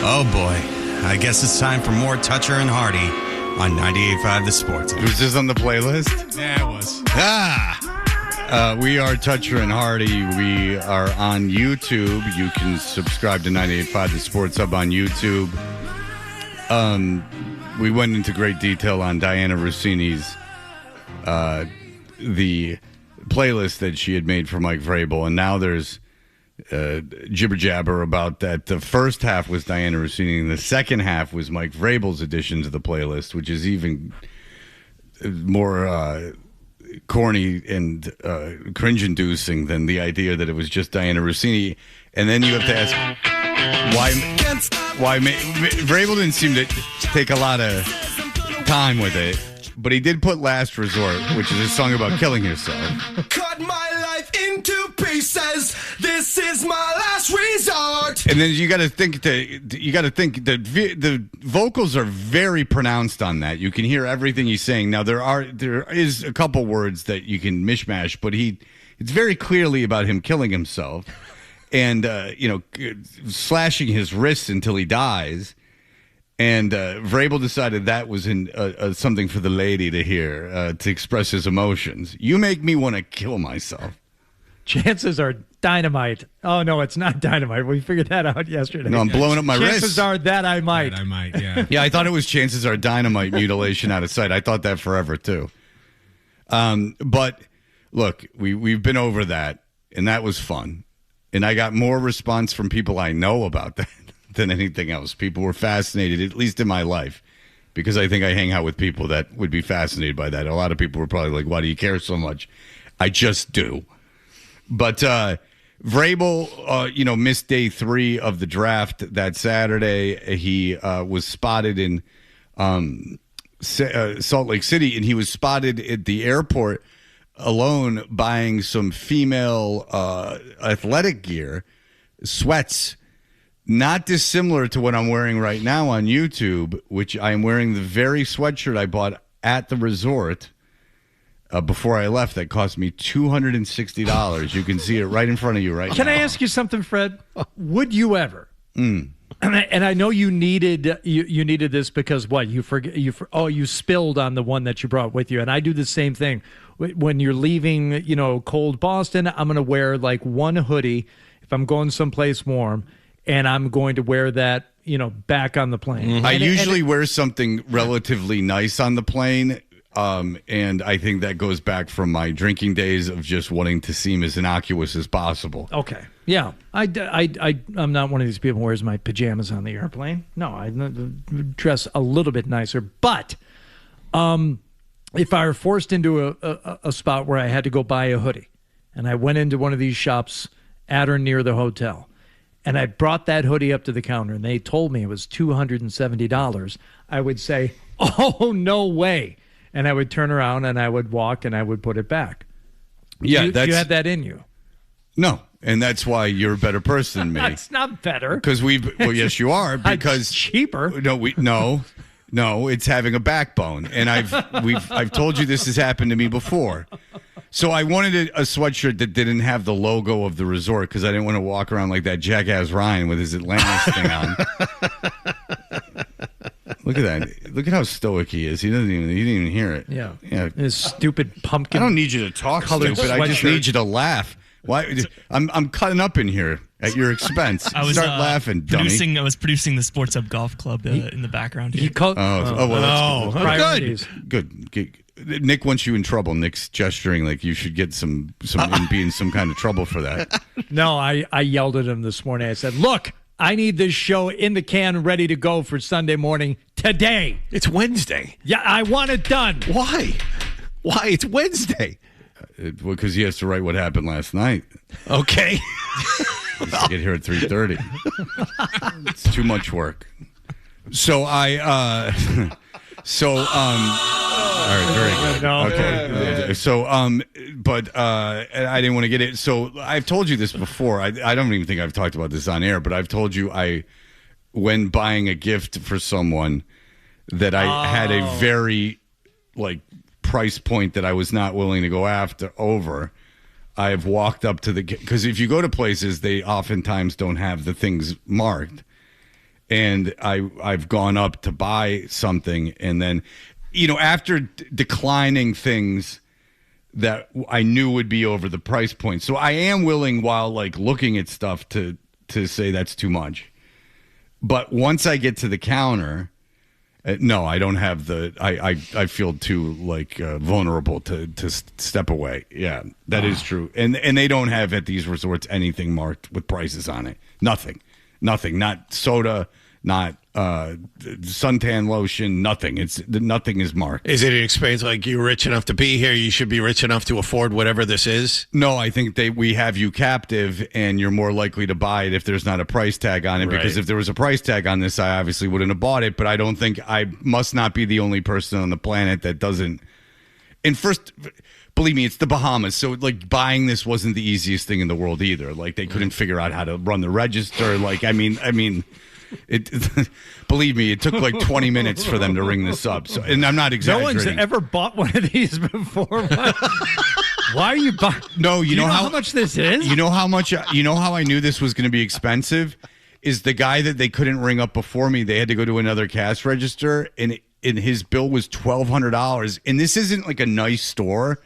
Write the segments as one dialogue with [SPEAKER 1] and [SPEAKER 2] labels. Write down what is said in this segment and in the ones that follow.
[SPEAKER 1] Oh, boy. I guess it's time for more Toucher and Hardy on 98.5 The Sports.
[SPEAKER 2] Was this on the playlist?
[SPEAKER 1] Yeah, it was.
[SPEAKER 2] We are Toucher and Hardy. We are on YouTube. You can subscribe to 98.5 The Sports Hub on YouTube. We went into great detail on Diana Rossini's the playlist that she had made for Mike Vrabel, and now there's jibber jabber about that. The first half was Diana Rossini, and the second half was Mike Vrabel's addition to the playlist, which is even more corny and cringe-inducing than the idea that it was just Diana Rossini. And then you have to ask why Vrabel didn't seem to take a lot of time with it, but he did put "Last Resort," which is a song about killing yourself.
[SPEAKER 3] Cut my life into pieces. This is my last resort.
[SPEAKER 2] And then you got to think that the vocals are very pronounced on that. You can hear everything he's saying. Now there is a couple words that you can mishmash, but it's very clearly about him killing himself and slashing his wrists until he dies. And Vrabel decided that was something for the lady to hear, to express his emotions. You make me want to kill myself.
[SPEAKER 4] Chances are dynamite. Oh, no, it's not dynamite. We figured that out yesterday.
[SPEAKER 2] No, I'm blowing up my wrists.
[SPEAKER 4] Chances are that I might.
[SPEAKER 1] That I might, yeah.
[SPEAKER 2] Yeah, I thought it was chances are dynamite mutilation out of sight. I thought that forever, too. But, look, we've been over that, and that was fun. And I got more response from people I know about that than anything else. People were fascinated, at least in my life, because I think I hang out with people that would be fascinated by that. A lot of people were probably like, why do you care so much? I just do. But Vrabel, missed day 3 of the draft that Saturday. He was spotted in Salt Lake City, and he was spotted at the airport alone buying some female athletic gear, sweats, not dissimilar to what I'm wearing right now on YouTube, which I am wearing the very sweatshirt I bought at the resort before I left. That cost me $260. You can see it right in front of you right now.
[SPEAKER 4] Can I ask you something, Fred? Would you ever? And I know you needed you needed this because what you spilled on the one that you brought with you, and I do the same thing. When you're leaving, cold Boston, I'm going to wear like one hoodie if I'm going someplace warm, and I'm going to wear that, back on the plane.
[SPEAKER 2] Mm-hmm. I usually wear something relatively nice on the plane, and I think that goes back from my drinking days of just wanting to seem as innocuous as possible.
[SPEAKER 4] Okay. Yeah. I'm not one of these people who wears my pajamas on the airplane. No, I dress a little bit nicer. But if I were forced into a spot where I had to go buy a hoodie, and I went into one of these shops at or near the hotel, and I brought that hoodie up to the counter, and they told me it was $270, I would say, oh, no way. And I would turn around and I would walk and I would put it back.
[SPEAKER 2] Yeah,
[SPEAKER 4] you had that in you.
[SPEAKER 2] No, and that's why you're a better person than me.
[SPEAKER 4] That's not better.
[SPEAKER 2] Because yes, you are. Because
[SPEAKER 4] it's cheaper.
[SPEAKER 2] No, it's having a backbone, and I've told you this has happened to me before. So I wanted a sweatshirt that didn't have the logo of the resort because I didn't want to walk around like that jackass Ryan with his Atlantis thing on. Look at that! Look at how stoic he is. He didn't even hear it.
[SPEAKER 4] Yeah. His stupid pumpkin.
[SPEAKER 2] I don't need you to talk stupid. I just need you to laugh. Why? I'm cutting up in here at your expense. Start laughing, dummy.
[SPEAKER 5] I was producing the Sports Hub Golf Club in the background here.
[SPEAKER 2] That's good. Nick wants you in trouble. Nick's gesturing like you should get be in some kind of trouble for that.
[SPEAKER 4] No, I yelled at him this morning. I said, look, I need this show in the can, ready to go for Sunday morning today.
[SPEAKER 6] It's Wednesday.
[SPEAKER 4] Yeah, I want it done.
[SPEAKER 6] Why? It's Wednesday.
[SPEAKER 2] Because he has to write what happened last night.
[SPEAKER 6] Okay.
[SPEAKER 2] He has to get here at 3:30. It's too much work. So all right, very good. Okay. So, but I didn't want to get it. So I've told you this before. I don't even think I've talked about this on air, but I've told you when buying a gift for someone that I had a very price point that I was not willing to go over. I've walked up to because if you go to places, they oftentimes don't have the things marked. and I've gone up to buy something, and then, after declining things that I knew would be over the price point. So I am willing, while like looking at stuff, to say that's too much. But once I get to the counter, no, I don't have I feel too vulnerable to step away. Yeah, that is true. And they don't have at these resorts anything marked with prices on it. Nothing. Not soda, not suntan lotion, nothing. Nothing is marked.
[SPEAKER 6] Is it an experience like you're rich enough to be here, you should be rich enough to afford whatever this is?
[SPEAKER 2] No, I think we have you captive, and you're more likely to buy it if there's not a price tag on it.
[SPEAKER 6] Right.
[SPEAKER 2] Because if there was a price tag on this, I obviously wouldn't have bought it. But I don't think I must not be the only person on the planet that doesn't. And first, believe me, it's the Bahamas. So like buying this wasn't the easiest thing in the world either. Like they couldn't figure out how to run the register. Like, I mean. It believe me, it took like 20 minutes for them to ring this up. So, and I'm not exaggerating.
[SPEAKER 4] No one's ever bought one of these before. Why are you buying?
[SPEAKER 2] No,
[SPEAKER 4] you know how much this is?
[SPEAKER 2] You know how much? You know how I knew this was going to be expensive? Is the guy that they couldn't ring up before me? They had to go to another cash register, and his bill was $1,200. And this isn't like a nice store.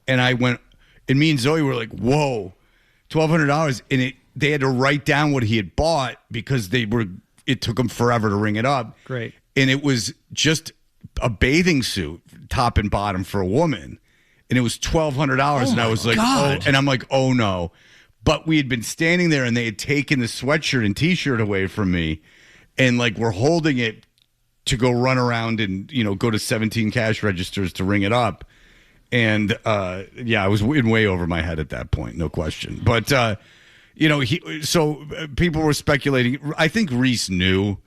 [SPEAKER 2] And I went, and me and Zoe were like, "Whoa, $1,200!" And they had to write down what he had bought because it took them forever to ring it up.
[SPEAKER 4] Great.
[SPEAKER 2] And it was just a bathing suit, top and bottom, for a woman. And it was $1,200. And I was like,
[SPEAKER 6] God.
[SPEAKER 2] oh, and I'm like, oh no. But we had been standing there, and they had taken the sweatshirt and t-shirt away from me, and like we're holding it to go run around and, go to 17 cash registers to ring it up. And I was way over my head at that point, no question. But so people were speculating. I think Reese knew,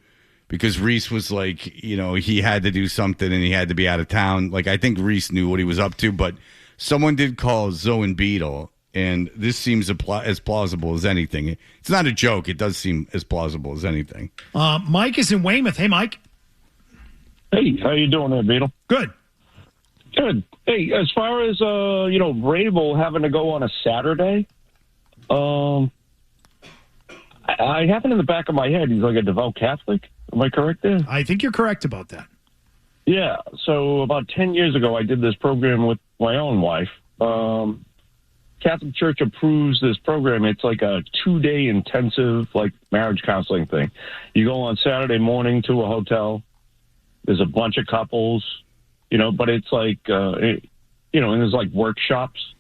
[SPEAKER 2] because Reese was like, he had to do something and he had to be out of town. Like, I think Reese knew what he was up to, but someone did call Zoe and Beetle, and this seems as plausible as anything. It's not a joke. It does seem as plausible as anything.
[SPEAKER 7] Mike is in Weymouth. Hey, Mike.
[SPEAKER 8] Hey, how you doing there, Beetle?
[SPEAKER 7] Good.
[SPEAKER 8] Good. Hey, as far as, Vrabel having to go on a Saturday, I have it in the back of my head, he's like a devout Catholic. Am I correct there?
[SPEAKER 7] I think you're correct about that.
[SPEAKER 8] Yeah. So about 10 years ago, I did this program with my own wife. Catholic Church approves this program. It's like a 2-day intensive, marriage counseling thing. You go on Saturday morning to a hotel. There's a bunch of couples, but it's and there's workshops.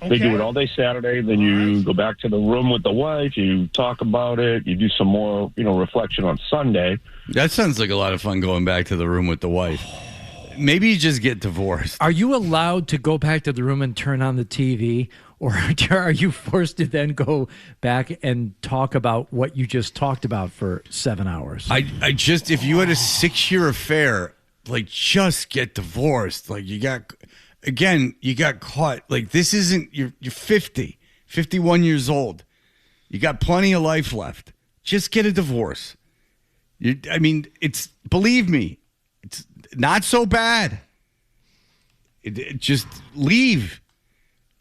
[SPEAKER 8] They do it all day Saturday. Then you go back to the room with the wife. You talk about it. You do some more, reflection on Sunday.
[SPEAKER 2] That sounds like a lot of fun, going back to the room with the wife. Maybe you just get divorced.
[SPEAKER 4] Are you allowed to go back to the room and turn on the TV? Or are you forced to then go back and talk about what you just talked about for 7 hours?
[SPEAKER 2] If you had a 6-year affair, just get divorced. You got caught. This isn't, you're 50, 51 years old. You got plenty of life left. Just get a divorce. Believe me, it's not so bad. Just leave.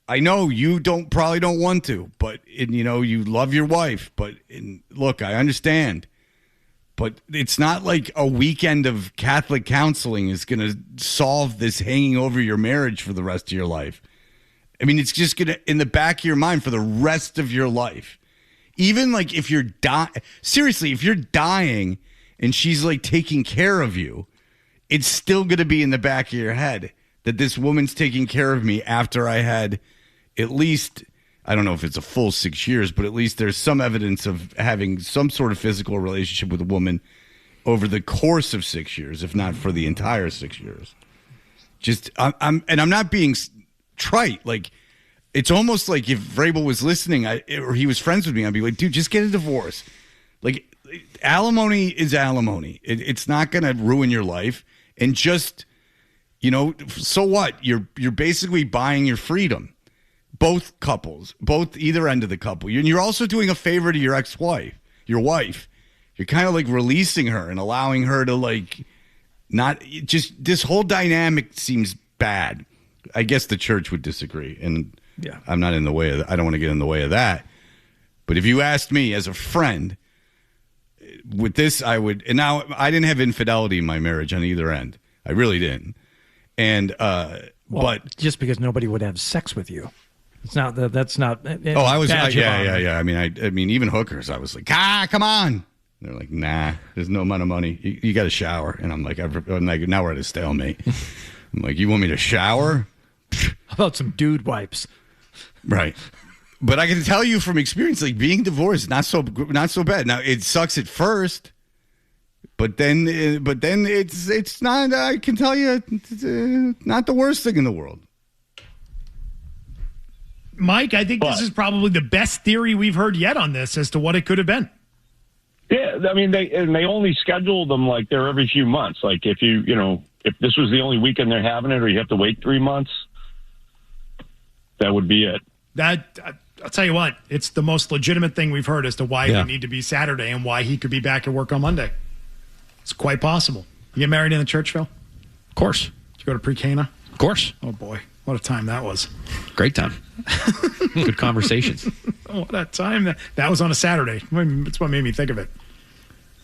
[SPEAKER 2] I know you probably don't want to, but you love your wife. But look, I understand. But it's not like a weekend of Catholic counseling is going to solve this hanging over your marriage for the rest of your life. It's just going to, in the back of your mind for the rest of your life. Even if you're seriously, if you're dying and she's taking care of you, it's still going to be in the back of your head that this woman's taking care of me after I had at least, I don't know if it's a full 6 years, but at least there's some evidence of having some sort of physical relationship with a woman over the course of 6 years, if not for the entire 6 years. I'm not being trite. It's almost like if Vrabel was listening or he was friends with me, I'd be like, dude, just get a divorce. Alimony is alimony. It's not going to ruin your life. And just, so what? You're basically buying your freedom. Both couples, either end of the couple. And you're also doing a favor to your ex-wife, your wife. You're kind of releasing her and allowing her to not just, this whole dynamic seems bad. I guess the church would disagree. And I'm not in the way of that. I don't want to get in the way of that. But if you asked me as a friend, with this, I would. And now I didn't have infidelity in my marriage on either end. I really didn't. And but
[SPEAKER 4] just because nobody would have sex with you, it's not that. That's not.
[SPEAKER 2] Oh, I was. Yeah. I mean, even hookers. I was like, come on. They're like, nah. There's no amount of money. You got to shower. And I'm like, now we're at a stalemate. I'm like, you want me to shower?
[SPEAKER 4] How about some dude wipes?
[SPEAKER 2] Right. But I can tell you from experience, like being divorced, not so bad. Now it sucks at first, but then it's not. I can tell you, it's not the worst thing in the world.
[SPEAKER 7] Mike, I think this is probably the best theory we've heard yet on this as to what it could have been.
[SPEAKER 8] Yeah, I mean, they only schedule them like they're every few months. Like if if this was the only weekend they're having it, or you have to wait 3 months, that would be it.
[SPEAKER 7] I'll tell you what, it's the most legitimate thing we've heard as to why it would need to be Saturday and why he could be back at work on Monday. It's quite possible. You get married in the church, Phil?
[SPEAKER 9] Of course.
[SPEAKER 7] Did you go to pre-Cana?
[SPEAKER 9] Of course.
[SPEAKER 7] Oh, boy. What a time that was.
[SPEAKER 9] Great time. Good conversations.
[SPEAKER 7] What a time. That was on a Saturday. That's what made me think of it.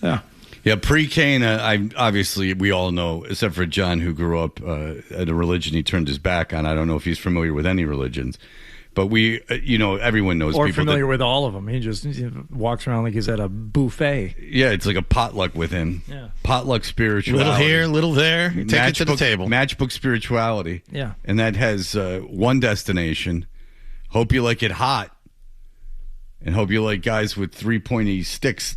[SPEAKER 7] Yeah.
[SPEAKER 2] Yeah, pre-Cana, obviously, we all know, except for John, who grew up at a religion he turned his back on. I don't know if he's familiar with any religions. But everyone knows
[SPEAKER 4] or
[SPEAKER 2] people.
[SPEAKER 4] Or familiar with all of them. He walks around like he's at a buffet.
[SPEAKER 2] Yeah, it's like a potluck with him.
[SPEAKER 4] Yeah.
[SPEAKER 2] Potluck spirituality.
[SPEAKER 6] Little here, little there. Take it to the table.
[SPEAKER 2] Matchbook spirituality.
[SPEAKER 4] Yeah.
[SPEAKER 2] And that has one destination. Hope you like it hot. And hope you like guys with 3 pointy sticks.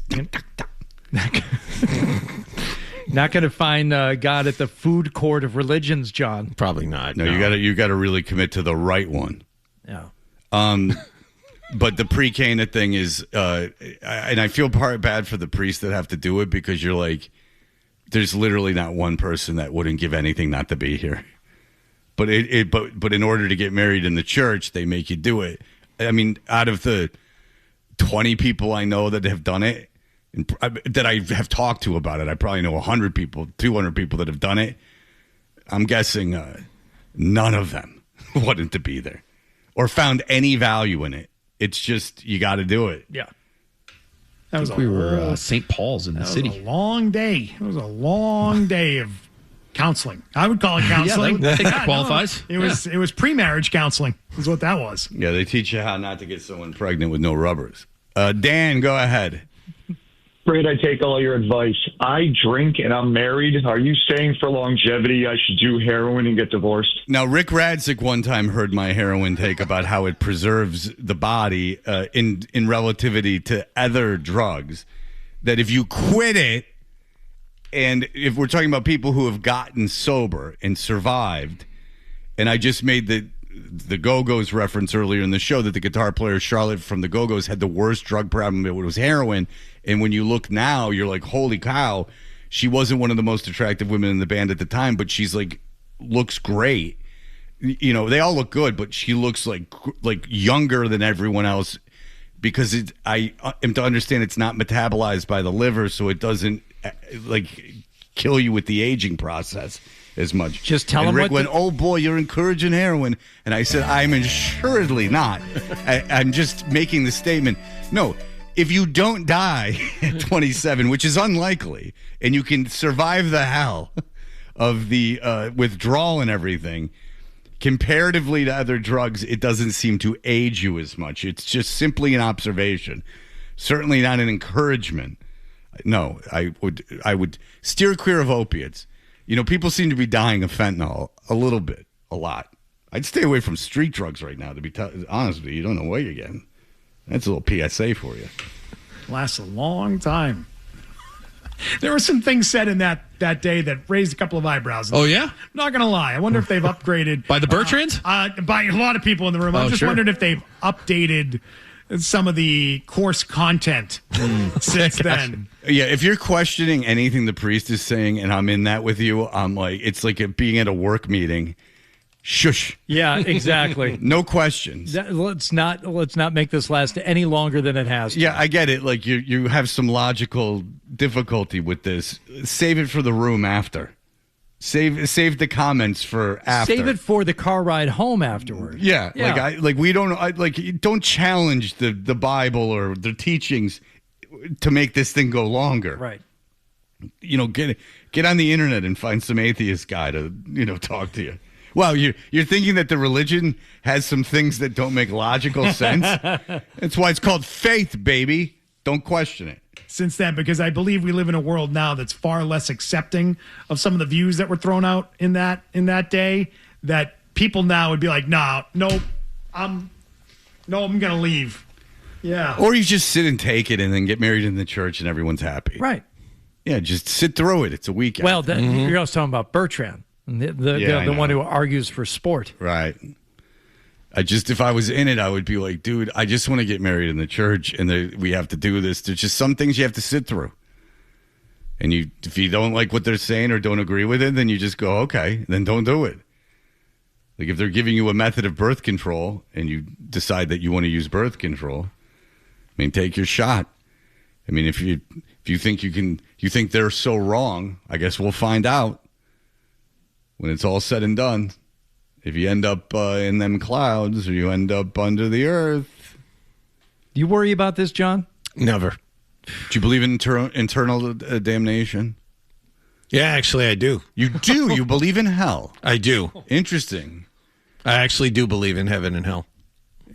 [SPEAKER 4] Not going to find God at the food court of religions, John.
[SPEAKER 6] Probably not.
[SPEAKER 2] No, you got to really commit to the right one.
[SPEAKER 4] Yeah.
[SPEAKER 2] But the pre-Cana thing is, and I feel bad for the priests that have to do it, because you're like, there's literally not one person that wouldn't give anything not to be here. But but in order to get married in the church, they make you do it. I mean, out of the 20 people I know that have done it, that I have talked to about it, I probably know 100 people, 200 people that have done it. I'm guessing none of them wanted to be there or found any value in it. It's just, you got to do it.
[SPEAKER 4] Yeah.
[SPEAKER 7] That was
[SPEAKER 9] we were St. Paul's in the city.
[SPEAKER 7] That was a long day. It was a long day of counseling. I would call it counseling.
[SPEAKER 9] I think that qualifies.
[SPEAKER 7] No, it was pre-marriage counseling is what that was.
[SPEAKER 2] Yeah, they teach you how not to get someone pregnant with no rubbers. Dan, go ahead.
[SPEAKER 10] Great, I take all your advice. I drink and I'm married. Are you saying for longevity I should do heroin and get divorced?
[SPEAKER 2] Now, Rick Radzik one time heard my heroin take about how it preserves the body in relativity to other drugs, that if you quit it, and if we're talking about people who have gotten sober and survived, and I just made the Go-Go's reference earlier in the show that the guitar player Charlotte from the Go-Go's had the worst drug problem. It was heroin. And when you look now, you're like, holy cow, she wasn't one of the most attractive women in the band at the time, but she's like, looks great. You know, they all look good, but she looks like younger than everyone else, because I am to understand it's not metabolized by the liver, so it doesn't like kill you with the aging process as much.
[SPEAKER 4] Just tell him
[SPEAKER 2] Rick
[SPEAKER 4] what
[SPEAKER 2] went, oh boy, you're encouraging heroin. And I said, I'm assuredly not. I'm just making the statement. No, if you don't die at 27, which is unlikely, and you can survive the hell of the withdrawal and everything, comparatively to other drugs, it doesn't seem to age you as much. It's just simply an observation. Certainly not an encouragement. No, I would steer clear of opiates. You know, people seem to be dying of fentanyl a little bit, a lot. I'd stay away from street drugs right now, to be honest with you. You don't know what you're getting. That's a little PSA for you.
[SPEAKER 7] Lasts a long time. There were some things said in that day that raised a couple of eyebrows.
[SPEAKER 9] Oh, yeah?
[SPEAKER 7] I'm not going to lie. I wonder if they've upgraded.
[SPEAKER 9] By the Bertrands?
[SPEAKER 7] By a lot of people in the room. I'm just wondering if they've updated some of the course content since then.
[SPEAKER 2] Yeah, if you're questioning anything the priest is saying, and I'm in that with you, I'm like, it's like being at a work meeting. Shush.
[SPEAKER 4] Yeah, exactly.
[SPEAKER 2] No questions.
[SPEAKER 4] Let's not make this last any longer than it has to.
[SPEAKER 2] Yeah, I get it. Like you have some logical difficulty with this. Save it for the room after. Save the comments for after.
[SPEAKER 4] Save it for the car ride home afterward.
[SPEAKER 2] Yeah. Don't challenge the Bible or the teachings to make this thing go longer.
[SPEAKER 4] Right.
[SPEAKER 2] Get on the internet and find some atheist guy to, talk to you. Wow, you're thinking that the religion has some things that don't make logical sense? That's why it's called faith, baby. Don't question it.
[SPEAKER 7] Since then, because I believe we live in a world now that's far less accepting of some of the views that were thrown out in that day, that people now would be like, nope, I'm gonna leave. Yeah.
[SPEAKER 2] Or you just sit and take it and then get married in the church and everyone's happy.
[SPEAKER 4] Right.
[SPEAKER 2] Yeah, just sit through it. It's a weekend.
[SPEAKER 4] Well, you're also talking about Bertrand, the one who argues for sport.
[SPEAKER 2] Right. If I was in it, I would be like, dude, I just want to get married in the church, and we have to do this. There's just some things you have to sit through. And if you don't like what they're saying or don't agree with it, then you just go, okay, then don't do it. Like if they're giving you a method of birth control and you decide that you want to use birth control, take your shot. If you think you think they're so wrong, I guess we'll find out when it's all said and done. If you end up in them clouds or you end up under the earth.
[SPEAKER 4] You worry about this, John?
[SPEAKER 6] Never.
[SPEAKER 2] Do you believe in internal damnation?
[SPEAKER 6] Yeah, actually, I do.
[SPEAKER 2] You do? You believe in hell?
[SPEAKER 6] I do.
[SPEAKER 2] Interesting.
[SPEAKER 6] I actually do believe in heaven and hell.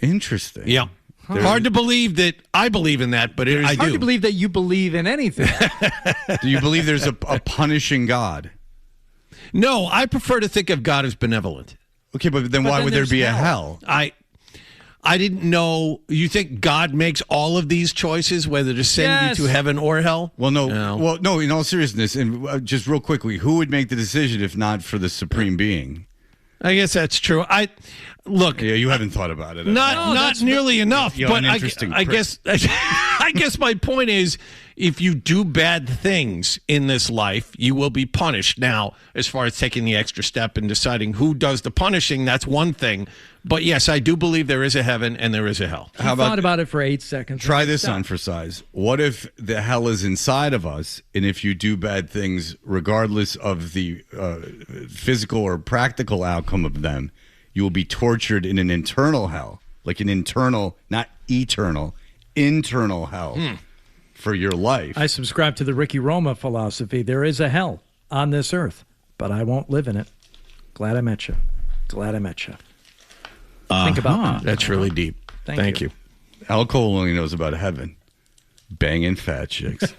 [SPEAKER 2] Interesting.
[SPEAKER 6] Yeah. Hard to believe that I believe in that, but I do.
[SPEAKER 4] Hard to believe that you believe in anything.
[SPEAKER 2] Do you believe there's a punishing God?
[SPEAKER 6] No, I prefer to think of God as benevolent.
[SPEAKER 2] Okay, but then why would there be a hell?
[SPEAKER 6] I didn't know. You think God makes all of these choices, whether to send you to heaven or hell?
[SPEAKER 2] Well, no. Well, no. In all seriousness, and just real quickly, who would make the decision if not for the supreme being?
[SPEAKER 6] I guess that's true. Look.
[SPEAKER 2] Yeah, you haven't thought about it.
[SPEAKER 6] Not nearly enough. But I guess my point is, if you do bad things in this life, you will be punished. Now, as far as taking the extra step and deciding who does the punishing, that's one thing. But yes, I do believe there is a heaven and there is a hell.
[SPEAKER 4] How about, thought about it for 8 seconds.
[SPEAKER 2] Try this on for size. What if the hell is inside of us, and if you do bad things, regardless of the physical or practical outcome of them, you will be tortured in an internal hell, like an internal, not eternal, internal hell for your life.
[SPEAKER 4] I subscribe to the Ricky Roma philosophy. There is a hell on this earth, but I won't live in it. Glad I met you. Think about that.
[SPEAKER 6] That's really deep. Thank you.
[SPEAKER 2] Al Cole only knows about heaven. Banging fat chicks.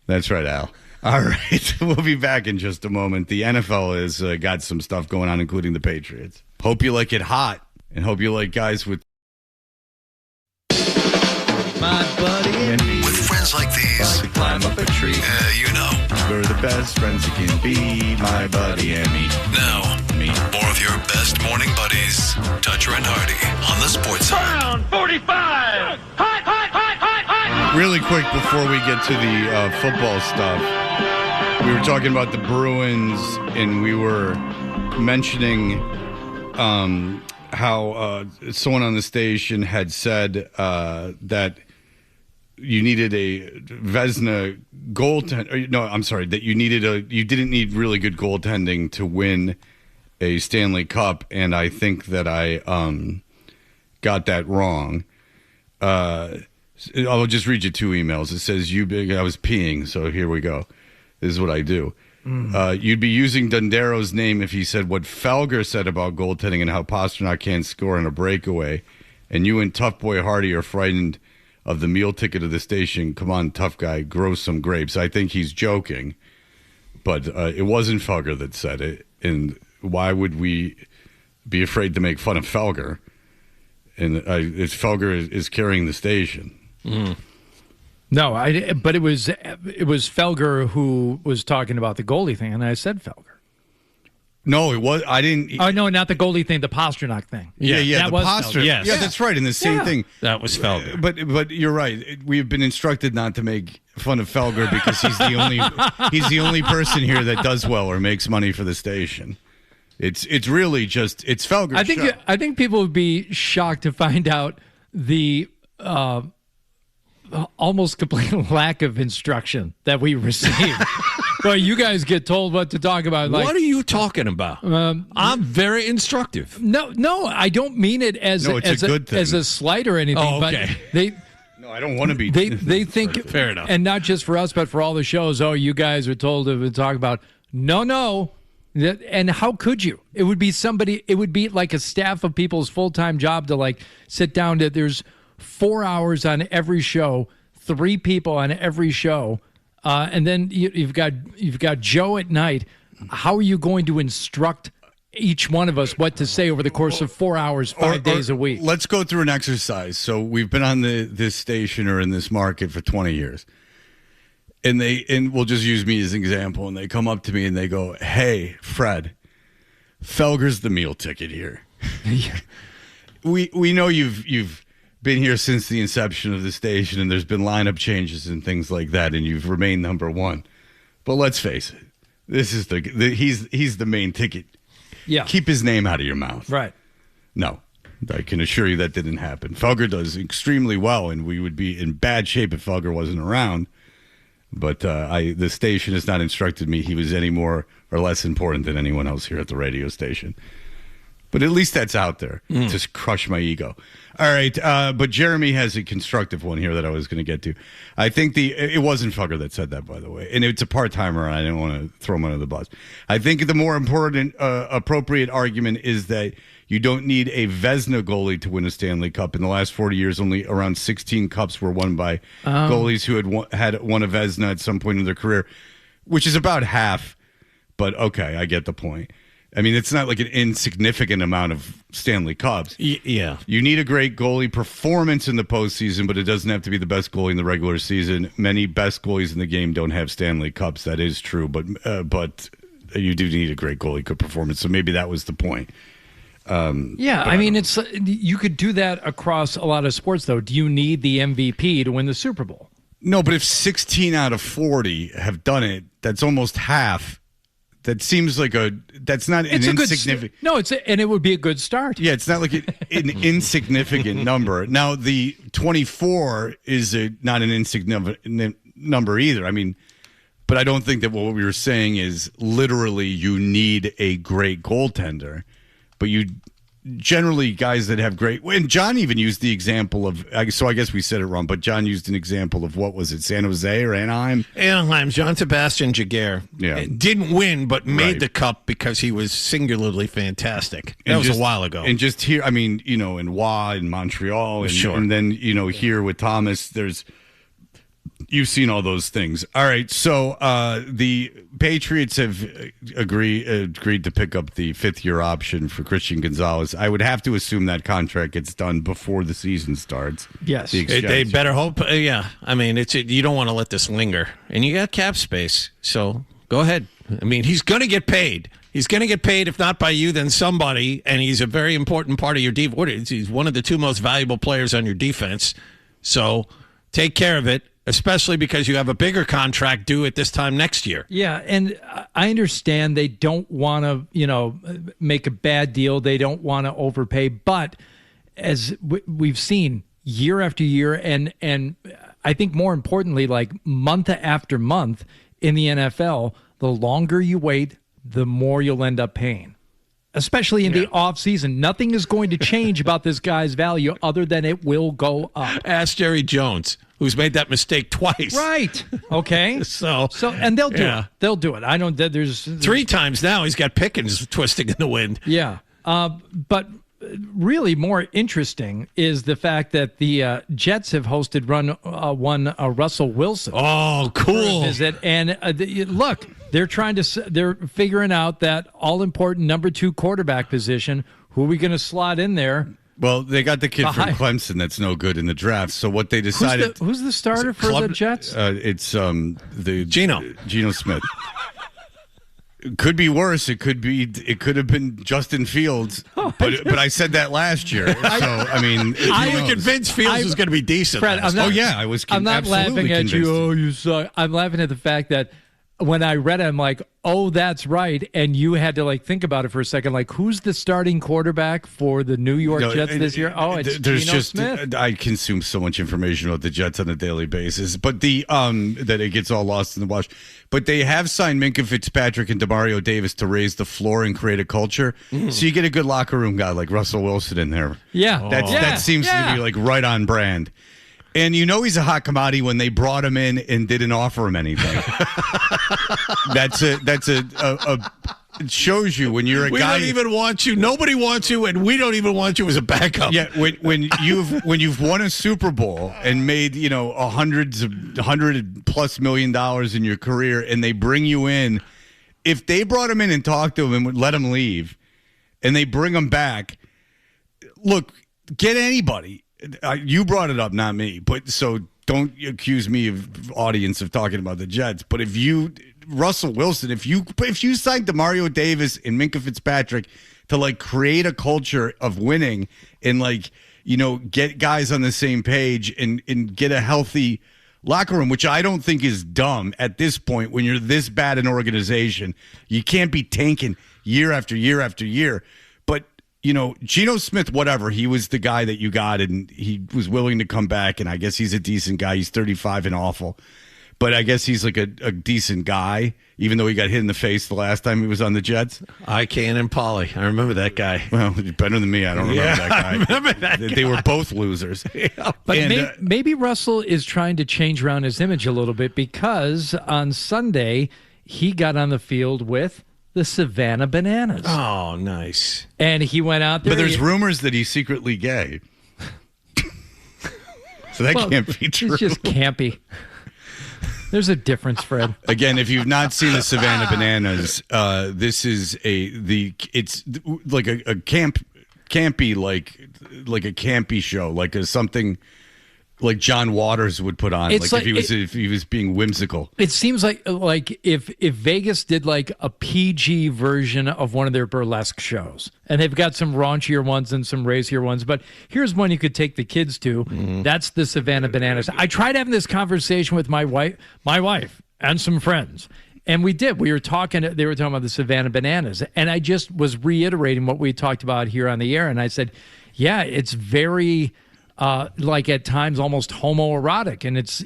[SPEAKER 2] That's right, Al. All right. We'll be back in just a moment. The NFL has got some stuff going on, including the Patriots. Hope you like it hot, and hope you like guys with...
[SPEAKER 3] My buddy and me.
[SPEAKER 11] With friends like these,
[SPEAKER 3] to climb up a tree.
[SPEAKER 2] We're the best friends you can be, my buddy and me.
[SPEAKER 11] Now, more of your best morning buddies, Toucher and Hardy, on the Sports Hut.
[SPEAKER 3] Round 45! Hot!
[SPEAKER 2] Really quick before we get to the football stuff, we were talking about the Bruins, and we were mentioning how someone on the station had said that you needed a Vezina goaltender. No, I'm sorry, that you didn't need really good goaltending to win a Stanley Cup, and I think that I got that wrong. I'll just read you 2 emails. It says, I was peeing, so here we go. This is what I do. You'd be using Dundero's name if he said what Felger said about goaltending and how Pastrnak can't score in a breakaway. And you and Tough Boy Hardy are frightened of the meal ticket of the station. Come on, tough guy, grow some grapes. I think he's joking, but it wasn't Felger that said it. And why would we be afraid to make fun of Felger? And it's Felger is carrying the station.
[SPEAKER 4] No, but it was Felger who was talking about the goalie thing, and I said Felger.
[SPEAKER 2] No, it was. I didn't.
[SPEAKER 4] Oh no, not the goalie thing, the Pastrnak thing.
[SPEAKER 2] Yeah,
[SPEAKER 4] that
[SPEAKER 2] the
[SPEAKER 4] was
[SPEAKER 2] Pastrnak.
[SPEAKER 6] Yes.
[SPEAKER 2] Yeah, that's right. And the same thing.
[SPEAKER 6] That was Felger.
[SPEAKER 2] But you're right. We've been instructed not to make fun of Felger because he's the only person here that does well or makes money for the station. It's really just it's Felger's
[SPEAKER 4] I think people would be shocked to find out the almost complete lack of instruction that we receive. Well, you guys get told what to talk about. Like,
[SPEAKER 6] what are you talking about? I'm very instructive.
[SPEAKER 4] No, I don't mean it as
[SPEAKER 2] a good thing.
[SPEAKER 4] as a slight or anything.
[SPEAKER 6] Oh, okay.
[SPEAKER 4] But
[SPEAKER 2] No, I don't want to be.
[SPEAKER 4] They think
[SPEAKER 6] fair enough,
[SPEAKER 4] and not just for us, but for all the shows. Oh, you guys are told to talk about. No. And how could you? It would be somebody. It would be like a staff of people's full-time job to like sit down to. There's 4 hours on every show, 3 people on every show, and then you've got Joe at night. How are you going to instruct each one of us what to say over the course of 4 hours, 5 days a week?
[SPEAKER 2] Let's go through an exercise. So we've been on this station or in this market for 20 years. And we'll just use me as an example. And they come up to me and they go, "Hey, Fred, Felger's the meal ticket here." We know you've been here since the inception of the station, and there's been lineup changes and things like that, and you've remained number one. But let's face it, this is he's the main ticket.
[SPEAKER 4] Yeah,
[SPEAKER 2] keep his name out of your mouth.
[SPEAKER 4] Right?
[SPEAKER 2] No, I can assure you that didn't happen. Felger does extremely well, and we would be in bad shape if Felger wasn't around. But the station has not instructed me he was any more or less important than anyone else here at the radio station. But at least that's out there. Just crush my ego. All right, but Jeremy has a constructive one here that I was going to get to. I think it wasn't Felger that said that, by the way, and it's a part-timer, and I didn't want to throw him under the bus. I think the more important, appropriate argument is that you don't need a Vezina goalie to win a Stanley Cup. In the last 40 years, only around 16 cups were won by goalies who had won a Vezina at some point in their career, which is about half. But okay, I get the point. I mean, it's not like an insignificant amount of Stanley Cups.
[SPEAKER 6] Yeah.
[SPEAKER 2] You need a great goalie performance in the postseason, but it doesn't have to be the best goalie in the regular season. Many best goalies in the game don't have Stanley Cups. That is true, but you do need a great goalie performance. So maybe that was the point.
[SPEAKER 4] I mean, it's you could do that across a lot of sports, though. Do you need the MVP to win the Super Bowl?
[SPEAKER 2] No, but if 16 out of 40 have done it, that's almost half. That seems like that's not an insignificant.
[SPEAKER 4] And it would be a good start.
[SPEAKER 2] Yeah, it's not like an insignificant number. Now, the 24 is not an insignificant number either. I mean, but I don't think that what we were saying is literally you need a great goaltender, but you generally guys that have great. And John even used the example of. So I guess we said it wrong, but John used an example of what was it, San Jose or Anaheim?
[SPEAKER 6] Anaheim. Jean-Sebastian Jaguar.
[SPEAKER 2] Yeah,
[SPEAKER 6] didn't win, but made the cup because he was singularly fantastic. That was a while ago.
[SPEAKER 2] And just here, I mean, in Wa in Montreal, and then here with Thomas, you've seen all those things. All right, so the Patriots have agreed to pick up the 5th-year option for Christian Gonzalez. I would have to assume that contract gets done before the season starts.
[SPEAKER 4] Yes.
[SPEAKER 6] They better hope. Yeah. I mean, you don't want to let this linger. And you got cap space, so go ahead. I mean, he's going to get paid. He's going to get paid, if not by you, then somebody, and he's a very important part of your defense. He's one of the 2 most valuable players on your defense, so take care of it. Especially because you have a bigger contract due at this time next year.
[SPEAKER 4] Yeah, and I understand they don't want to, make a bad deal. They don't want to overpay. But as we've seen year after year, and I think more importantly, like month after month in the NFL, the longer you wait, the more you'll end up paying. Especially in the off season. Nothing is going to change about this guy's value other than it will go up.
[SPEAKER 6] Ask Jerry Jones, who's made that mistake twice.
[SPEAKER 4] Right. Okay.
[SPEAKER 6] so
[SPEAKER 4] and they'll do it. They'll do it. I don't. There's
[SPEAKER 6] 3 times now he's got Pickens twisting in the wind.
[SPEAKER 4] Yeah. But really more interesting is the fact that the Jets have hosted one Russell Wilson.
[SPEAKER 6] Oh, cool.
[SPEAKER 4] For a visit. And look, they're figuring out that all-important number 2 quarterback position. Who are we going to slot in there?
[SPEAKER 2] Well, they got the kid from Clemson that's no good in the draft. So what they decided...
[SPEAKER 4] Who's the starter for the Jets?
[SPEAKER 2] It's the
[SPEAKER 6] Geno
[SPEAKER 2] Smith. It could be worse. It could have been Justin Fields, but I said that last year. So I mean,
[SPEAKER 6] I was convinced Fields was going to be decent.
[SPEAKER 4] Fred,
[SPEAKER 2] I was.
[SPEAKER 4] I'm not laughing at
[SPEAKER 2] convinced.
[SPEAKER 4] you. Oh, you suck. I'm laughing at the fact that when I read it, I'm like, oh, that's right. And you had to think about it for a second. Like, who's the starting quarterback for the New York Jets this year? Oh, it's Geno Smith.
[SPEAKER 2] I consume so much information about the Jets on a daily basis, but that it gets all lost in the wash. But they have signed Minkah Fitzpatrick and Demario Davis to raise the floor and create a culture. So you get a good locker room guy like Russell Wilson in there.
[SPEAKER 4] Yeah.
[SPEAKER 2] That seems to be right on brand. And you know he's a hot commodity when they brought him in and didn't offer him anything. It shows you when you're a guy.
[SPEAKER 6] We don't even want you. Nobody wants you, and we don't even want you as a backup.
[SPEAKER 2] Yeah, when you've won a Super Bowl and made $100+ million in your career, and they bring you in. If they brought him in and talked to him and would let him leave, and they bring him back, look, get anybody. You brought it up, not me. But so don't accuse me of audience of talking about the Jets. But if you. Russell Wilson, if you signed DeMario Davis and Minkah Fitzpatrick to like create a culture of winning and like, get guys on the same page and get a healthy locker room, which I don't think is dumb at this point when you're this bad an organization. You can't be tanking year after year after year. But, Geno Smith, whatever, he was the guy that you got and he was willing to come back. And I guess he's a decent guy. He's 35 and awful. But I guess he's like a decent guy, even though he got hit in the face the last time he was on the Jets.
[SPEAKER 6] Can and Polly. I remember that guy.
[SPEAKER 2] Well, better than me. I don't remember that guy.
[SPEAKER 6] I remember that guy.
[SPEAKER 2] They were both losers.
[SPEAKER 4] Yeah. But maybe Russell is trying to change around his image a little bit because on Sunday he got on the field with the Savannah Bananas.
[SPEAKER 6] Oh, nice.
[SPEAKER 4] And he went out there.
[SPEAKER 2] But there's rumors that he's secretly gay. So that can't be true.
[SPEAKER 4] It's just campy. There's a difference, Fred.
[SPEAKER 2] Again, if you've not seen the Savannah Bananas, this is it's like a campy like a campy show, like something like John Waters would put on, if he was being whimsical.
[SPEAKER 4] It seems like if Vegas did like a PG version of one of their burlesque shows, and they've got some raunchier ones and some racier ones, but here's one you could take the kids to. That's the Savannah Bananas. I tried having this conversation with my wife and some friends, and we did. They were talking about the Savannah Bananas, and I just was reiterating what we talked about here on the air, and I said, yeah, it's very like at times almost homoerotic, and it's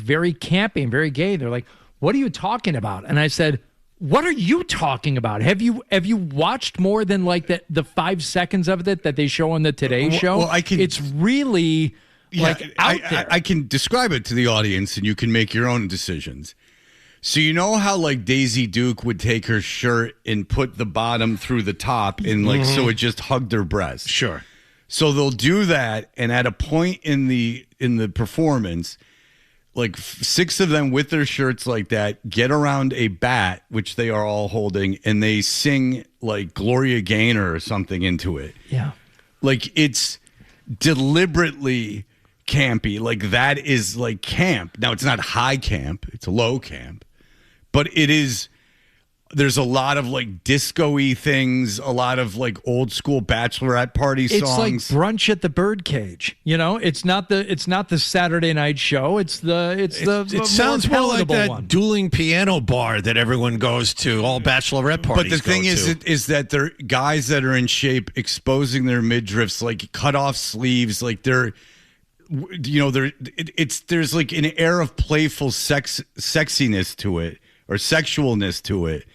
[SPEAKER 4] very campy and very gay. They're like, what are you talking about? And I said, what are you talking about? Have you watched more than like the 5 seconds of it that they show on the Today Show?
[SPEAKER 2] Well,
[SPEAKER 4] it's really out there.
[SPEAKER 2] I can describe it to the audience, and you can make your own decisions. So you know how like Daisy Duke would take her shirt and put the bottom through the top, and so it just hugged her breast.
[SPEAKER 6] Sure.
[SPEAKER 2] So they'll do that, and at a point in the performance, like 6 of them with their shirts like that get around a bat, which they are all holding, and they sing like Gloria Gaynor or something into it.
[SPEAKER 4] Yeah.
[SPEAKER 2] Like it's deliberately campy. Like that is like camp. Now it's not high camp, it's low camp, but it is. There's a lot of like disco-y things, a lot of like old school bachelorette party songs.
[SPEAKER 4] It's like brunch at the Birdcage. It's not the Saturday night show. It
[SPEAKER 6] sounds more like that dueling piano bar that everyone goes to. All bachorette parties.
[SPEAKER 2] But the thing is that they're guys that are in shape, exposing their midriffs, like cut off sleeves, like there's like an air of playful sexiness to it or sexualness to it.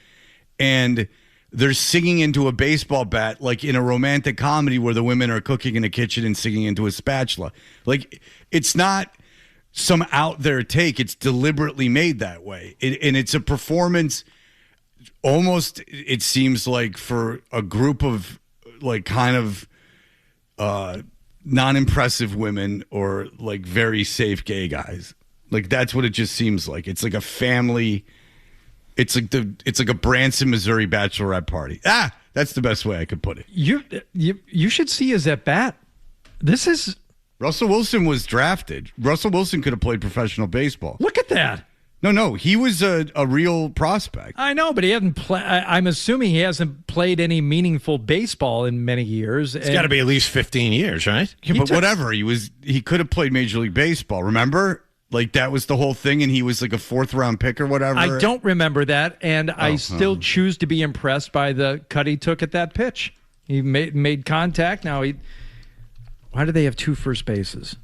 [SPEAKER 2] And they're singing into a baseball bat like in a romantic comedy where the women are cooking in the kitchen and singing into a spatula. Like, it's not some out there take. It's deliberately made that way. And it's a performance almost, it seems like, for a group of like kind of non-impressive women or like very safe gay guys. Like, that's what it just seems like. It's like a family... It's like a Branson, Missouri bachelorette party. That's the best way I could put it.
[SPEAKER 4] You should see his at bat. This is
[SPEAKER 2] Russell Wilson was drafted. Russell Wilson could have played professional baseball.
[SPEAKER 4] Look at that.
[SPEAKER 2] No, he was a real prospect.
[SPEAKER 4] I know, but he hasn't played. I'm assuming he hasn't played any meaningful baseball in many years.
[SPEAKER 6] It's got to be at least 15 years, right?
[SPEAKER 2] Yeah, but whatever. He could have played Major League Baseball. Remember? Like, that was the whole thing, and he was like a 4th-round pick or whatever.
[SPEAKER 4] I don't remember that, and I still choose to be impressed by the cut he took at that pitch. He made contact. Now, why do they have 2 first bases?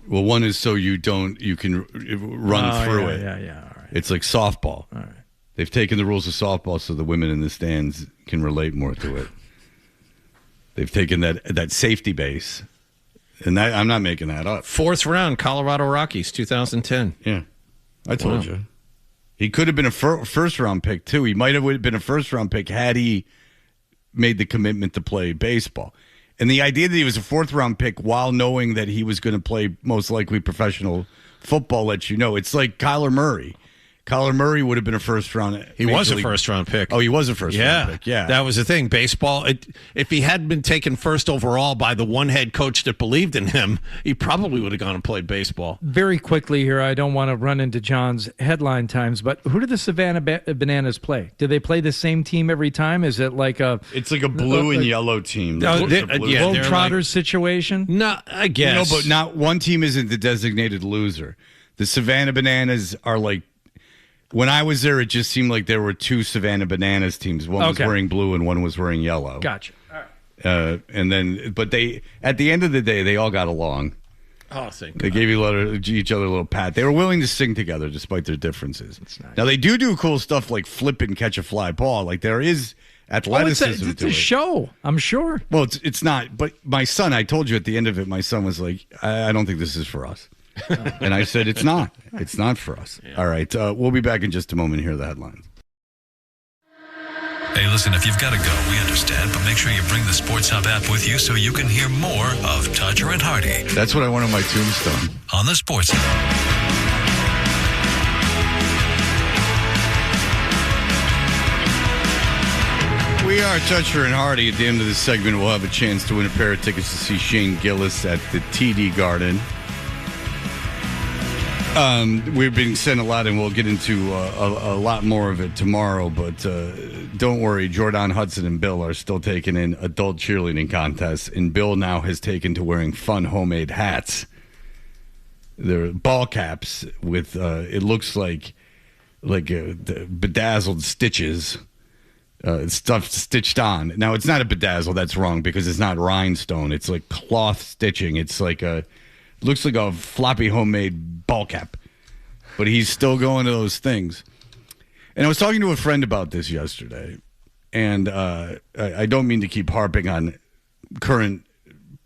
[SPEAKER 2] Well, one is so you can run through it.
[SPEAKER 4] Yeah. All right.
[SPEAKER 2] It's like softball.
[SPEAKER 4] All right.
[SPEAKER 2] They've taken the rules of softball so the women in the stands can relate more to it. They've taken that safety base And I'm not making that up.
[SPEAKER 6] 4th round, Colorado Rockies, 2010.
[SPEAKER 2] Yeah, I told you. He could have been a first-round pick, too. He might have been a first-round pick had he made the commitment to play baseball. And the idea that he was a 4th-round pick while knowing that he was going to play most likely professional football lets you know. It's like Kyler Murray. Kyler Murray would have been a first-round.
[SPEAKER 6] He was a first-round pick.
[SPEAKER 2] Oh, he was a first-round pick. Yeah,
[SPEAKER 6] that was the thing. Baseball. If he hadn't been taken first overall by the one head coach that believed in him, he probably would have gone and played baseball.
[SPEAKER 4] Very quickly here, I don't want to run into John's headline times, but who do the Savannah Bananas play? Do they play the same team every time? Is it like a?
[SPEAKER 2] It's like a blue and yellow team.
[SPEAKER 4] Globetrotters situation.
[SPEAKER 6] No, I guess.
[SPEAKER 2] No, but not one team isn't the designated loser. The Savannah Bananas are like. When I was there, it just seemed like there were 2 Savannah Bananas teams. One was wearing blue and one was wearing yellow.
[SPEAKER 4] Gotcha. All right.
[SPEAKER 2] And then, but at the end of the day, they all got along.
[SPEAKER 6] Oh, thank
[SPEAKER 2] They
[SPEAKER 6] God.
[SPEAKER 2] gave each other a little pat. They were willing to sing together despite their differences.
[SPEAKER 4] Nice.
[SPEAKER 2] Now, they do cool stuff like flip and catch a fly ball. Like there is athleticism
[SPEAKER 4] it's
[SPEAKER 2] to
[SPEAKER 4] a
[SPEAKER 2] it.
[SPEAKER 4] show, I'm sure.
[SPEAKER 2] Well, it's not. But my son, I told you at the end of it, my son was like, I don't think this is for us. And I said, it's not. It's not for us. Yeah. All right. We'll be back in just a moment. Here are the headlines.
[SPEAKER 11] Hey, listen, if you've got to go, we understand, but make sure you bring the Sports Hub app with you so you can hear more of Toucher and Hardy.
[SPEAKER 2] That's what I want on my tombstone.
[SPEAKER 11] On the Sports Hub.
[SPEAKER 2] We are Toucher and Hardy. At the end of this segment, we'll have a chance to win a pair of tickets to see Shane Gillis at the TD Garden. We've been sent a lot, and we'll get into a lot more of it tomorrow. But don't worry, Jordan Hudson and Bill are still taking in adult cheerleading contests, and Bill now has taken to wearing fun homemade hats. They're ball caps with it looks like the bedazzled stitches, stuff stitched on. Now it's not a bedazzle. That's wrong because it's not rhinestone. It's like cloth stitching. It's like looks like a floppy homemade ball cap, but he's still going to those things. And I was talking to a friend about this yesterday, and I don't mean to keep harping on current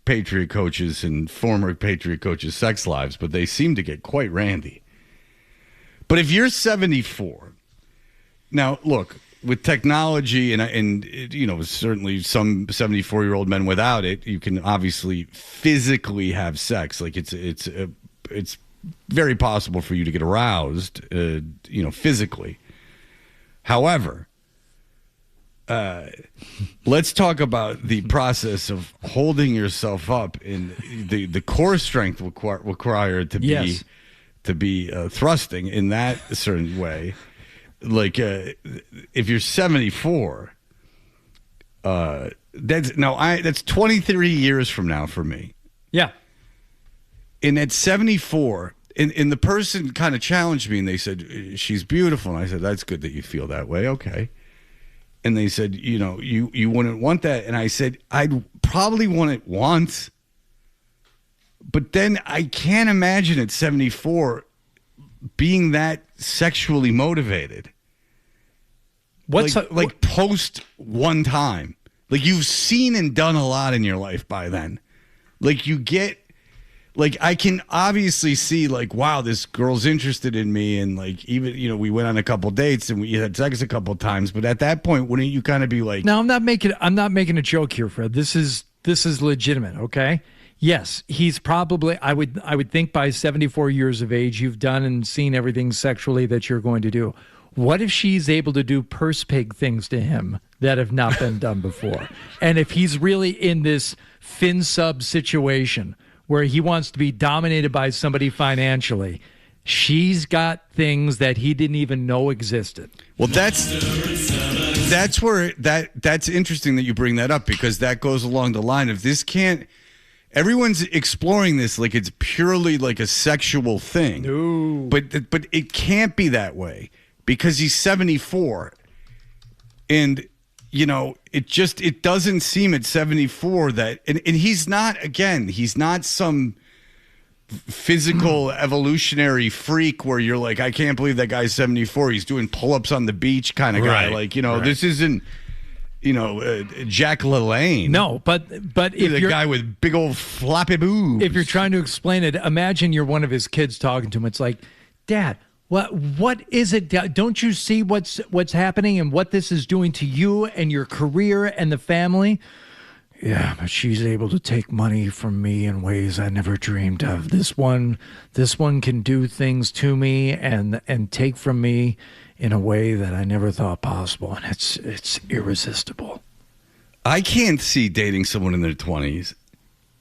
[SPEAKER 2] Patriot coaches and former Patriot coaches' sex lives, but they seem to get quite randy. But if you're 74, now look, with technology and you know, certainly some 74-year-old men without it, you can obviously physically have sex. Like it's very possible for you to get aroused, you know, physically. However, let's talk about the process of holding yourself up in the core strength required to be thrusting in that certain way. Like if you're 74, that's 23 years from now for me.
[SPEAKER 4] Yeah.
[SPEAKER 2] And at 74, and the person kind of challenged me, and they said, she's beautiful. And I said, that's good that you feel that way. Okay. And they said, you know, you wouldn't want that. And I said, I'd probably want it once. But then I can't imagine at 74 being that sexually motivated.
[SPEAKER 4] What's
[SPEAKER 2] like post one time? Like you've seen and done a lot in your life by then. Like you get, like I can obviously see like, wow, this girl's interested in me, and like even, you know, we went on a couple dates and we had sex a couple times. But at that point, wouldn't you kind of be like,
[SPEAKER 4] no, I'm not making a joke here, Fred. This is legitimate. Okay. Yes, he's probably, I would think by 74 years of age, you've done and seen everything sexually that you're going to do. What if she's able to do purse pig things to him that have not been done before? And if he's really in this fin sub situation where he wants to be dominated by somebody financially, she's got things that he didn't even know existed.
[SPEAKER 2] Well, that's where that's interesting that you bring that up, because that goes along the line of this can't. Everyone's exploring this like it's purely like a sexual thing.
[SPEAKER 4] No.
[SPEAKER 2] But it can't be that way because he's 74. And, you know, it doesn't seem at 74 that, and he's not some physical evolutionary freak where you're like, I can't believe that guy's 74. He's doing pull-ups on the beach kind of guy.
[SPEAKER 6] Right.
[SPEAKER 2] Like, you know,
[SPEAKER 6] right.
[SPEAKER 2] This isn't, Jack LaLanne.
[SPEAKER 4] No, but if
[SPEAKER 2] you're the guy with big old floppy boobs.
[SPEAKER 4] If you're trying to explain it, imagine you're one of his kids talking to him. It's like, Dad, what is it? Don't you see what's happening and what this is doing to you and your career and the family? Yeah, but she's able to take money from me in ways I never dreamed of. This one can do things to me and take from me in a way that I never thought possible, and it's irresistible.
[SPEAKER 2] I can't see dating someone in their 20s,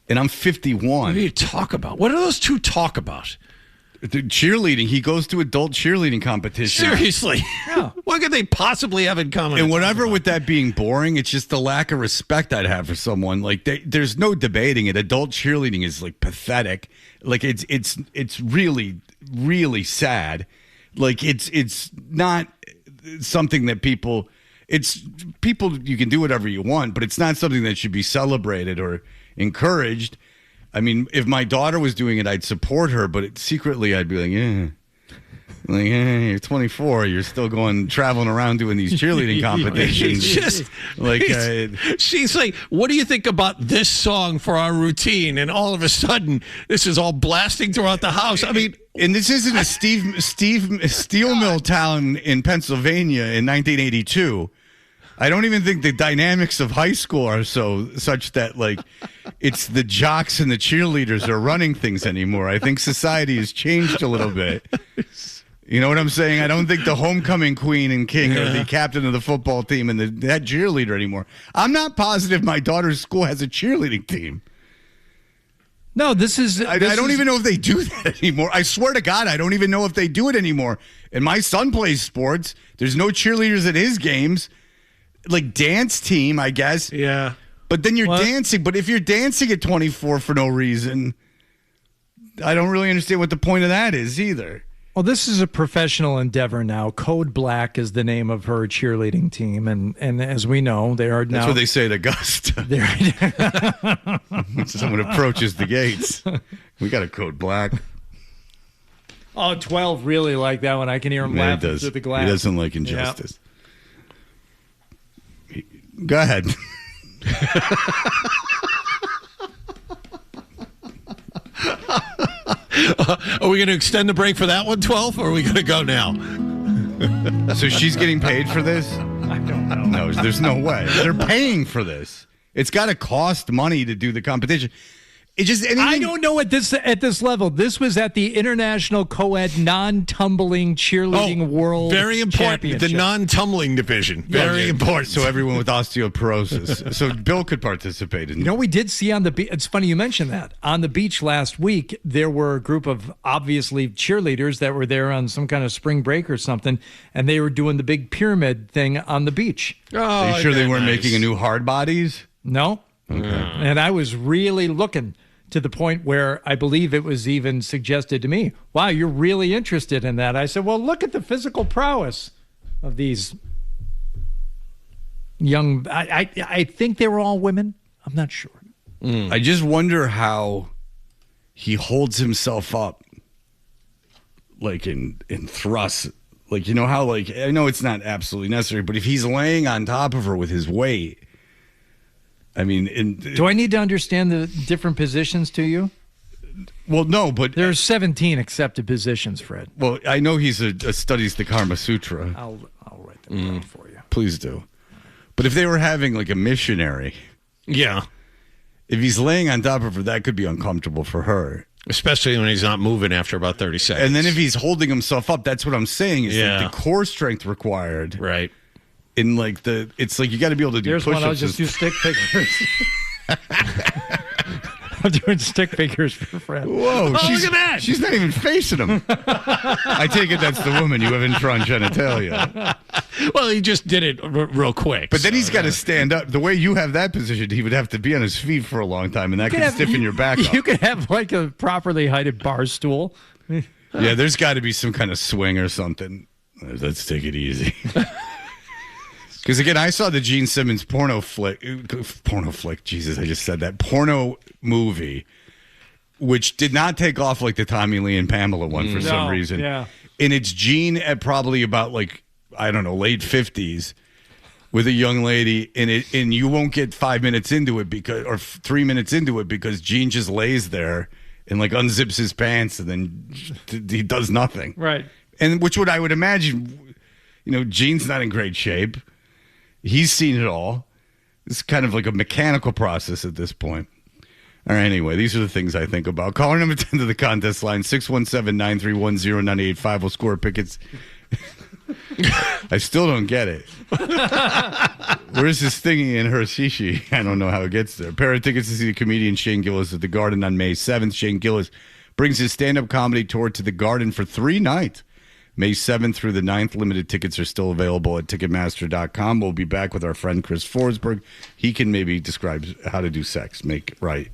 [SPEAKER 2] and I'm 51.
[SPEAKER 6] What do you talk about? What do those two talk about?
[SPEAKER 2] The cheerleading. He goes to adult cheerleading competitions.
[SPEAKER 6] Seriously. Yeah. What could they possibly have in common?
[SPEAKER 2] And whatever with that being boring, it's just the lack of respect I'd have for someone. Like there's no debating it. Adult cheerleading is like pathetic. Like it's really, really sad. Like it's not something that people you can do whatever you want, but it's not something that should be celebrated or encouraged. I mean, if my daughter was doing it, I'd support her, but secretly I'd be like, you're 24, you're still traveling around doing these cheerleading competitions.
[SPEAKER 6] She's like, what do you think about this song for our routine? And all of a sudden, this is all blasting throughout the house. I mean,
[SPEAKER 2] and this isn't a steel mill town in Pennsylvania in 1982. I don't even think the dynamics of high school are such that like it's the jocks and the cheerleaders are running things anymore. I think society has changed a little bit. You know what I'm saying? I don't think the homecoming queen and king are the captain of the football team and that cheerleader anymore. I'm not positive my daughter's school has a cheerleading team.
[SPEAKER 4] No, I
[SPEAKER 2] don't even know if they do that anymore. I swear to God, I don't even know if they do it anymore. And my son plays sports. There's no cheerleaders at his games. Like dance team, I guess.
[SPEAKER 6] Yeah.
[SPEAKER 2] But then you're dancing. But if you're dancing at 24 for no reason, I don't really understand what the point of that is either.
[SPEAKER 4] Well, this is a professional endeavor now. Code Black is the name of her cheerleading team. And as we know, they are now.
[SPEAKER 2] That's what they say at Augusta. When someone approaches the gates. We got a Code Black.
[SPEAKER 4] Oh, 12 really like that one. I can hear him laughing through the glass.
[SPEAKER 2] He doesn't like injustice. Yep. Go ahead.
[SPEAKER 6] Are we going to extend the break for that one, 12, or are we going to go now?
[SPEAKER 2] So she's getting paid for this?
[SPEAKER 4] I don't know.
[SPEAKER 2] No, there's no way. They're paying for this. It's got to cost money to do the competition.
[SPEAKER 4] I don't know at this level. This was at the International Co-Ed Non-Tumbling Cheerleading World
[SPEAKER 6] very important. The non-tumbling division. Very important.
[SPEAKER 2] So everyone with osteoporosis. So Bill could participate in.
[SPEAKER 4] We did see on the beach. It's funny you mentioned that. On the beach last week, there were a group of obviously cheerleaders that were there on some kind of spring break or something, and they were doing the big pyramid thing on the beach.
[SPEAKER 2] Are you sure they weren't making a new hard bodies?
[SPEAKER 4] No.
[SPEAKER 2] Okay.
[SPEAKER 4] And I was really looking to the point where I believe it was even suggested to me, wow, you're really interested in that. I said, well, look at the physical prowess of these young, I think they were all women. I'm not sure.
[SPEAKER 2] I just wonder how he holds himself up, like in thrusts. Like, you know how, like, I know it's not absolutely necessary, but if he's laying on top of her with his weight, I mean,
[SPEAKER 4] do I need to understand the different positions to you?
[SPEAKER 2] Well, no, but
[SPEAKER 4] there are 17 accepted positions, Fred.
[SPEAKER 2] Well, I know he's studies the Karma Sutra.
[SPEAKER 4] I'll write them down for you.
[SPEAKER 2] Please do. But if they were having like a missionary,
[SPEAKER 6] if
[SPEAKER 2] he's laying on top of her, that could be uncomfortable for her,
[SPEAKER 6] especially when he's not moving after about 30 seconds.
[SPEAKER 2] And then if he's holding himself up, that's what I'm saying is like the core strength required,
[SPEAKER 6] right?
[SPEAKER 2] In like it's like you got to be able to do push-ups.
[SPEAKER 4] One, I'll just do stick figures. I'm doing stick figures for Fred.
[SPEAKER 2] Whoa,
[SPEAKER 6] look at that.
[SPEAKER 2] She's not even facing him. I take it that's the woman you have infront genitalia.
[SPEAKER 6] Well, he just did it real quick.
[SPEAKER 2] But then he's got to stand up. The way you have that position, he would have to be on his feet for a long time, and that could stiffen your back up.
[SPEAKER 4] You could have like a properly heighted bar stool.
[SPEAKER 2] Yeah, there's got to be some kind of swing or something. Let's take it easy. Because, again, I saw the Gene Simmons porno flick, Jesus, I just said that, porno movie, which did not take off like the Tommy Lee and Pamela one for some reason.
[SPEAKER 4] Yeah.
[SPEAKER 2] And it's Gene at probably about, like, I don't know, late 50s. with a young lady, and you won't get 5 minutes into it or 3 minutes into it because Gene just lays there and like unzips his pants and then he does nothing.
[SPEAKER 4] Right.
[SPEAKER 2] And I would imagine, Gene's not in great shape. He's seen it all. It's kind of like a mechanical process at this point. All right, anyway, these are the things I think about. Caller number 10 to the contest line, 617-931-0985. We'll score tickets. I still don't get it. Where's this thingy in Hirshishi? I don't know how it gets there. A pair of tickets to see the comedian Shane Gillis at the Garden on May 7th. Shane Gillis brings his stand-up comedy tour to the Garden for 3 nights. May 7th through the 9th. Limited tickets are still available at Ticketmaster.com. We'll be back with our friend Chris Forsberg. He can maybe describe how to do sex, make right.